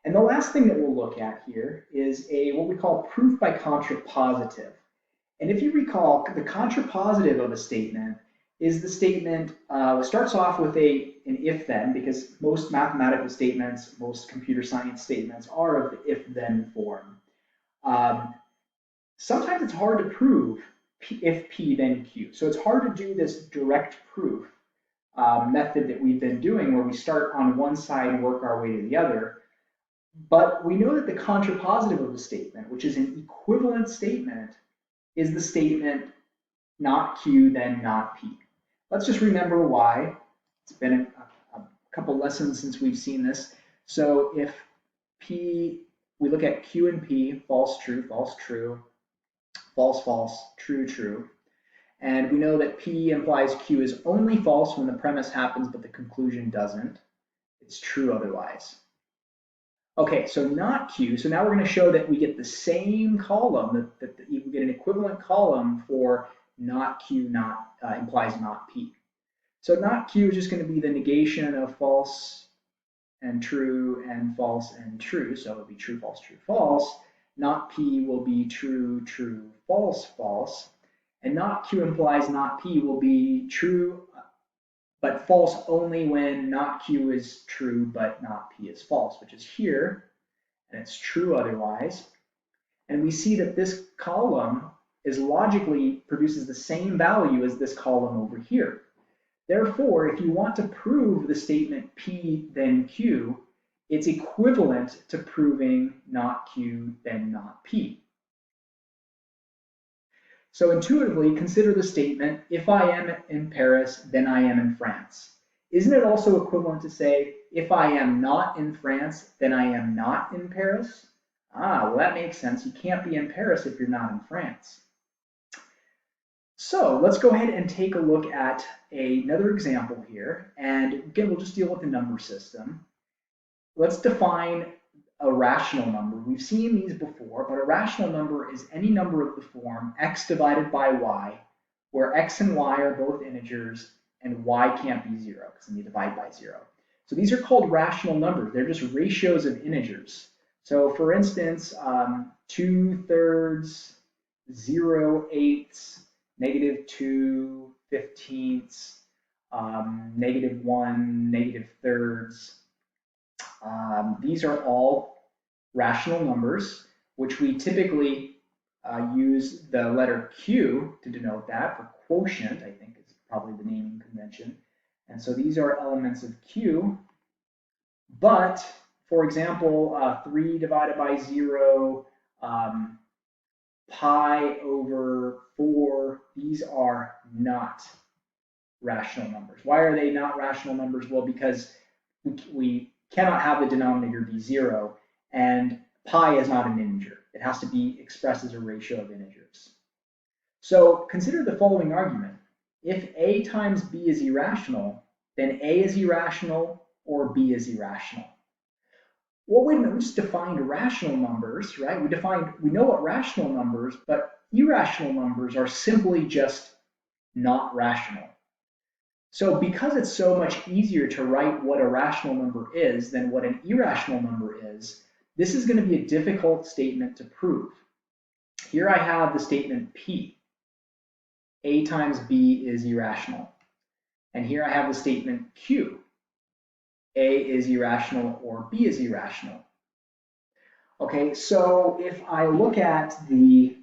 And the last thing that we'll look at here is what we call proof by contrapositive. And if you recall, the contrapositive of a statement is the statement starts off with an if-then, because most mathematical statements, most computer science statements are of the if-then form. Um, Sometimes it's hard to prove if P then Q. So it's hard to do this direct proof method that we've been doing where we start on one side and work our way to the other. But we know that the contrapositive of a statement, which is an equivalent statement, is the statement not Q, then not P. Let's just remember why. It's been a couple lessons since we've seen this. So if P, we look at Q and P, false, true, false, true, false, false, true, true. And we know that P implies Q is only false when the premise happens, but the conclusion doesn't. It's true otherwise. Okay, so not Q. So now we're going to show that we get the same column, that we get an equivalent column for not Q, not implies not P. So not Q is just going to be the negation of false and true and false and true. So it'll be true, false, true, false. Not P will be true, true, false, false. And not Q implies not P will be true, but false only when not Q is true, but not P is false, which is here, and it's true otherwise. And we see that this column is logically produces the same value as this column over here. Therefore, if you want to prove the statement P then Q, it's equivalent to proving not Q then not P. So intuitively, consider the statement, if I am in Paris, then I am in France. Isn't it also equivalent to say, if I am not in France, then I am not in Paris? Ah, well, that makes sense. You can't be in Paris if you're not in France. So let's go ahead and take a look at another example here. And again, we'll just deal with the number system. Let's define a rational number. We've seen these before, but a rational number is any number of the form x divided by y, where x and y are both integers and y can't be 0 because then you divide by 0. So these are called rational numbers. They're just ratios of integers. So for instance, 2/3, 0/8, -2/15, -1, -3. These are all rational numbers, which we typically use the letter Q to denote that for quotient, I think is probably the naming convention. And so these are elements of Q. But for example, 3 divided by 0, pi over 4, these are not rational numbers. Why are they not rational numbers? Well, because we cannot have the denominator be 0, and pi is not an integer. It has to be expressed as a ratio of integers. So consider the following argument. If a times b is irrational, then a is irrational or b is irrational. Well, wait a minute, we just defined rational numbers, right? We know what rational numbers, but irrational numbers are simply just not rational. So because it's so much easier to write what a rational number is than what an irrational number is, this is going to be a difficult statement to prove. Here I have the statement P. A times B is irrational. And here I have the statement Q. A is irrational or B is irrational. Okay, so if I look at the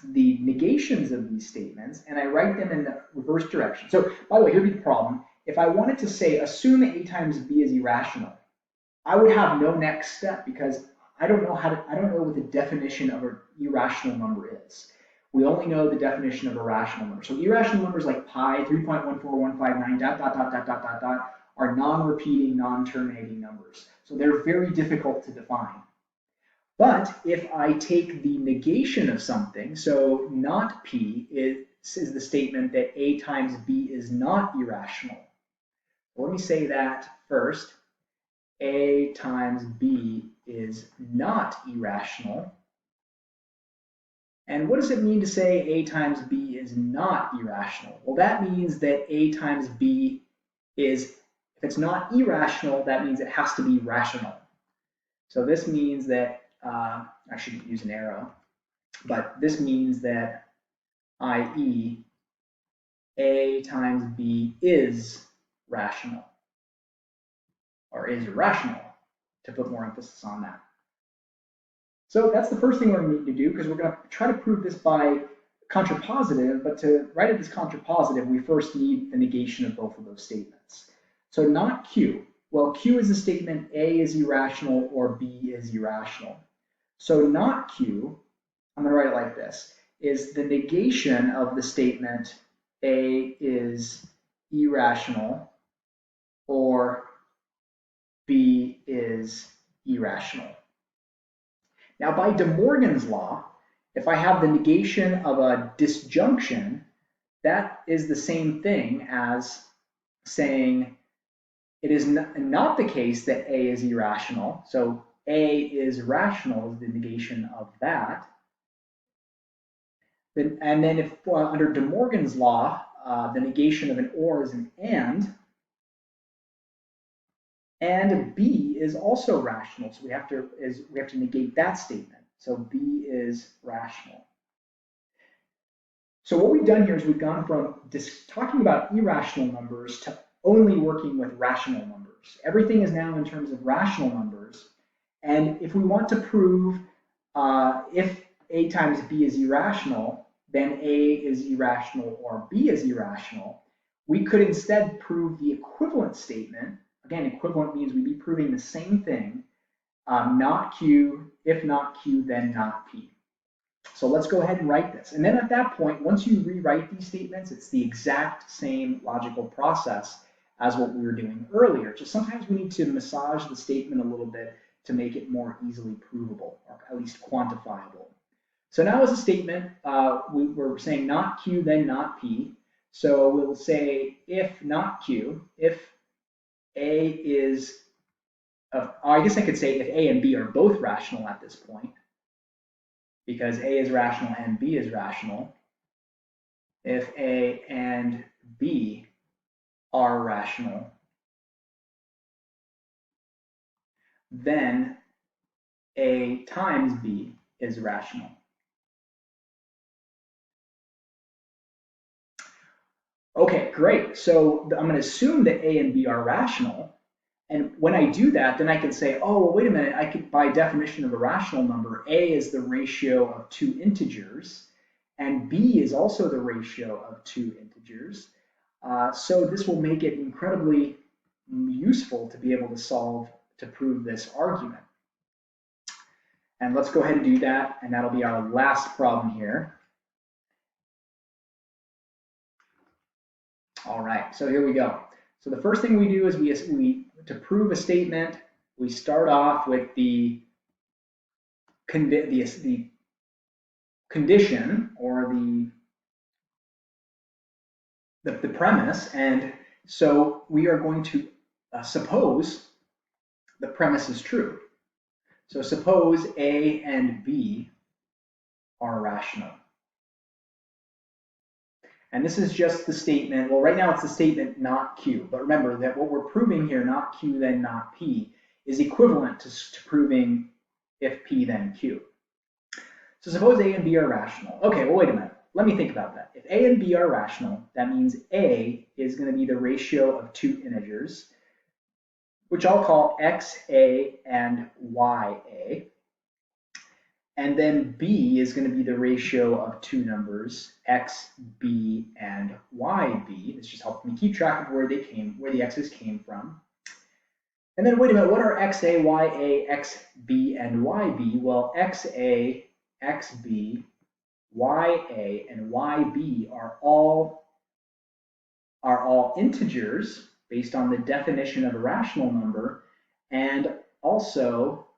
negations of these statements and I write them in the reverse direction. So by the way, here'd be the problem. If I wanted to say, assume A times B is irrational, I would have no next step because I don't know what the definition of an irrational number is. We only know the definition of a rational number. So irrational numbers like pi, 3.14159, ... are non-repeating, non-terminating numbers. So they're very difficult to define. But if I take the negation of something, so not P is the statement that A times B is not irrational. Let me say that first. A times B is not irrational. And what does it mean to say A times B is not irrational? Well, that means that A times B is, if it's not irrational, that means it has to be rational. So this means that, I shouldn't use an arrow, but this means that i.e. A times B is rational, or is irrational, to put more emphasis on that. So that's the first thing we're going to need to do, because we're going to try to prove this by contrapositive, but to write it as contrapositive, we first need the negation of both of those statements. So not Q. Well, Q is a statement A is irrational or B is irrational. So not Q, I'm going to write it like this, is the negation of the statement A is irrational or B is irrational. Now, by De Morgan's law, if I have the negation of a disjunction, that is the same thing as saying it is not the case that A is irrational. So A is rational is the negation of that. And then if under De Morgan's law, the negation of an or is an and B is also rational. So we have to negate that statement. So B is rational. So what we've done here is we've gone from talking about irrational numbers to only working with rational numbers. Everything is now in terms of rational numbers. And if we want to prove if A times B is irrational, then A is irrational or B is irrational, we could instead prove the equivalent statement. Again, equivalent means we'd be proving the same thing, not Q, if not Q, then not P. So let's go ahead and write this. And then at that point, once you rewrite these statements, it's the exact same logical process as what we were doing earlier. Just sometimes we need to massage the statement a little bit to make it more easily provable, or at least quantifiable. So now as a statement, we're saying not Q, then not P. So we'll say if not Q, if A is, I guess I could say if A and B are both rational at this point, because A is rational and B is rational. If A and B are rational, then A times B is rational. Okay, great. So I'm going to assume that A and B are rational. And when I do that, then I can say, oh, well, wait a minute, I could, by definition of a rational number, A is the ratio of two integers, and B is also the ratio of two integers. So this will make it incredibly useful to be able to prove this argument. And let's go ahead and do that, and that'll be our last problem here. All right, so here we go. So the first thing we do is to prove a statement, we start off with the condition or the premise, and so we are going to suppose the premise is true. So suppose A and B are rational. And this is just the statement, well, right now it's the statement not Q, but remember that what we're proving here, not Q then not P, is equivalent to proving if P then Q. So suppose A and B are rational. Okay, well, wait a minute. Let me think about that. If A and B are rational, that means A is going to be the ratio of two integers, which I'll call XA and YA. And then B is going to be the ratio of two numbers, XB and YB. This just helped me keep track of where the X's came from. And then wait a minute, what are XA, YA, XB, and YB? Well, XA, XB, YA, and YB are all integers based on the definition of a rational number, and also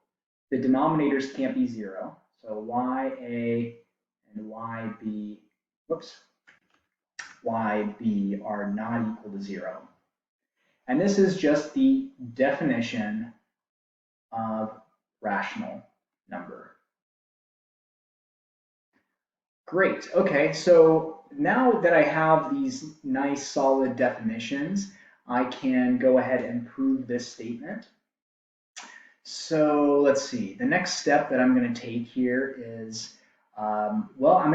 the denominators can't be zero. So YA and YB are not equal to zero. And this is just the definition of rational number. Great, okay, so now that I have these nice solid definitions, I can go ahead and prove this statement. So let's see, the next step that I'm going to take here is, well, I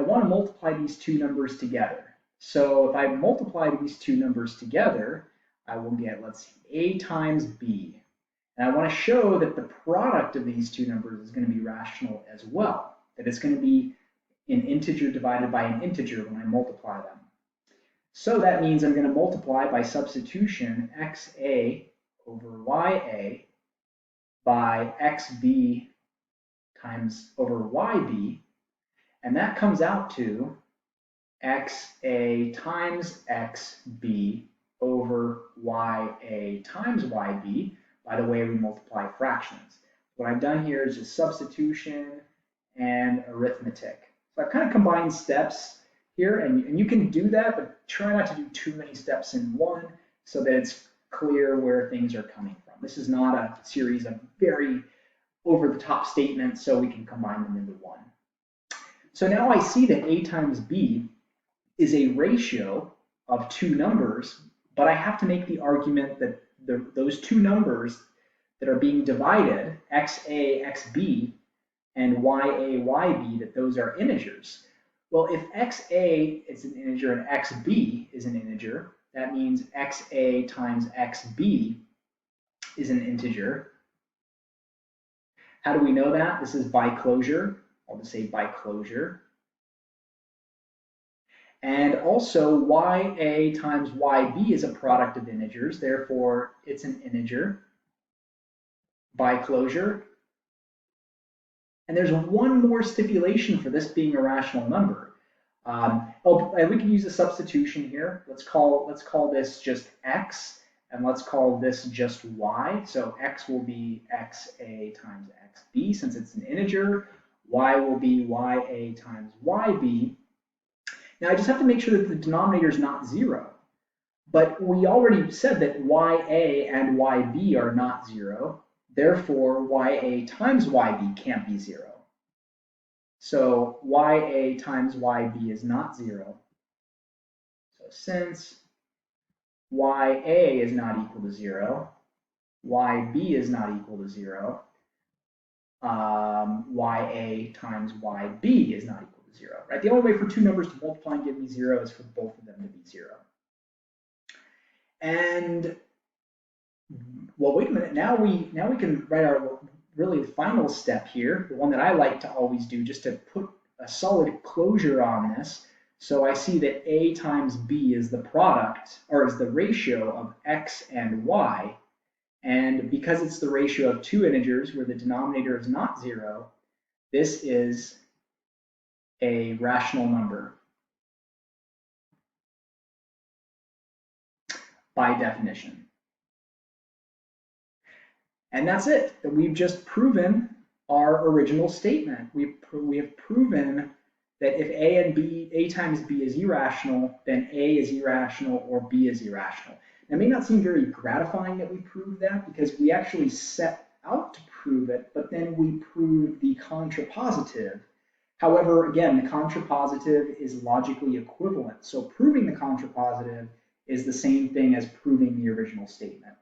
want to multiply these two numbers together. So if I multiply these two numbers together, I will get, let's see, a times b. And I want to show that the product of these two numbers is going to be rational as well, that it's going to be an integer divided by an integer when I multiply them. So that means I'm going to multiply by substitution xa over ya by xb times over yb, and that comes out to xa times xb over ya times yb by the way we multiply fractions. What I've done here is just substitution and arithmetic. So I've kind of combined steps here, and you can do that, but try not to do too many steps in one so that it's clear where things are coming from. This is not a series of very over-the-top statements, so we can combine them into one. So now I see that a times b is a ratio of two numbers, but I have to make the argument that those two numbers that are being divided, xa, xb, and ya, yb, that those are integers. Well, if xa is an integer and xb is an integer, that means xa times xb is an integer. How do we know that? This is by closure. I'll just say by closure. And also ya times yb is a product of integers, therefore it's an integer by closure. And there's one more stipulation for this being a rational number. We can use a substitution here. Let's call this just x, and let's call this just y. So x will be xa times xb since it's an integer. Y will be ya times yb. Now I just have to make sure that the denominator is not 0. But we already said that ya and yb are not 0. Therefore, ya times yb can't be 0. So ya times yb is not 0. So since ya is not equal to 0, yb is not equal to 0, ya times yb is not equal to 0, right? The only way for two numbers to multiply and give me 0 is for both of them to be 0. And, well, wait a minute, now we can write our really final step here, the one that I like to always do just to put a solid closure on this. So I see that a times b is the product, or is the ratio of x and y. And because it's the ratio of two integers where the denominator is not 0, this is a rational number by definition. And that's it. We've just proven our original statement. We have proven that if a times b is irrational, then a is irrational or b is irrational. It may not seem very gratifying that we proved that because we actually set out to prove it, but then we proved the contrapositive. However, again, the contrapositive is logically equivalent. So proving the contrapositive is the same thing as proving the original statement.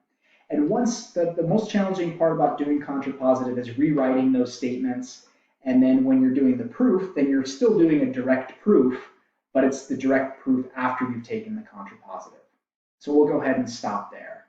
And once the most challenging part about doing contrapositive is rewriting those statements. And then when you're doing the proof, then you're still doing a direct proof, but it's the direct proof after you've taken the contrapositive. So we'll go ahead and stop there.